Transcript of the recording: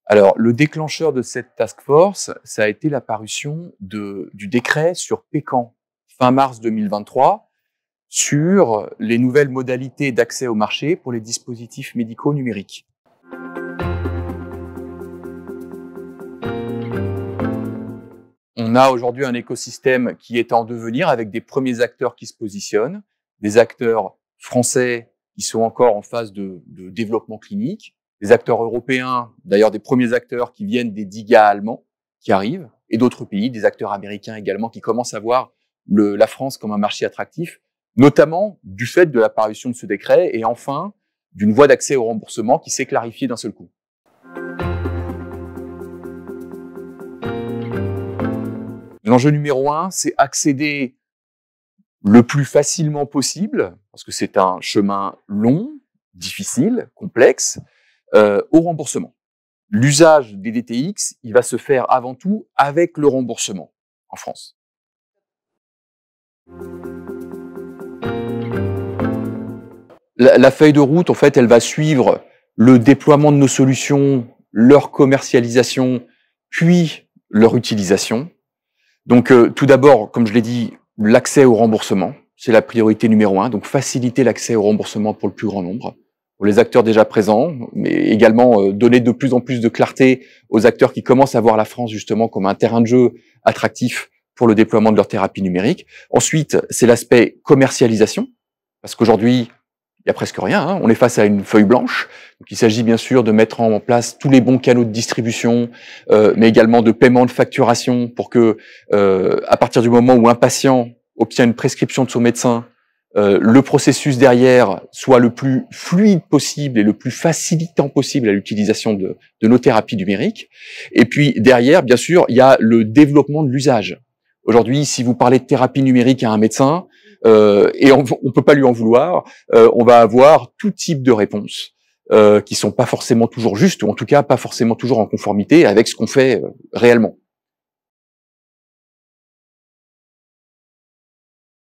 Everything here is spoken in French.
Alors, le déclencheur de cette task force, ça a été la parution du décret sur Pécan, fin mars 2023, sur les nouvelles modalités d'accès au marché pour les dispositifs médicaux numériques. On a aujourd'hui un écosystème qui est en devenir avec des premiers acteurs qui se positionnent, des acteurs français qui sont encore en phase de développement clinique, des acteurs européens, d'ailleurs des premiers acteurs qui viennent des DIGA allemands qui arrivent, et d'autres pays, des acteurs américains également qui commencent à voir la France comme un marché attractif, notamment du fait de l'apparition de ce décret et enfin d'une voie d'accès au remboursement qui s'est clarifiée d'un seul coup. L'enjeu numéro 1, c'est accéder le plus facilement possible, parce que c'est un chemin long, difficile, complexe, au remboursement. L'usage des DTX, il va se faire avant tout avec le remboursement en France. La feuille de route, en fait, elle va suivre le déploiement de nos solutions, leur commercialisation, puis leur utilisation. Donc, tout d'abord, comme je l'ai dit, l'accès au remboursement, c'est la priorité numéro 1. Donc, faciliter l'accès au remboursement pour le plus grand nombre, pour les acteurs déjà présents, mais également donner de plus en plus de clarté aux acteurs qui commencent à voir la France justement comme un terrain de jeu attractif pour le déploiement de leur thérapie numérique. Ensuite, c'est l'aspect commercialisation, parce qu'aujourd'hui, il y a presque rien, hein. On est face à une feuille blanche. Donc, il s'agit bien sûr de mettre en place tous les bons canaux de distribution, mais également de paiement, de facturation, pour que, à partir du moment où un patient obtient une prescription de son médecin, le processus derrière soit le plus fluide possible et le plus facilitant possible à l'utilisation de nos thérapies numériques. Et puis derrière, bien sûr, il y a le développement de l'usage. Aujourd'hui, si vous parlez de thérapie numérique à un médecin, et on peut pas lui en vouloir, on va avoir tout type de réponses qui sont pas forcément toujours justes, ou en tout cas pas forcément toujours en conformité avec ce qu'on fait réellement.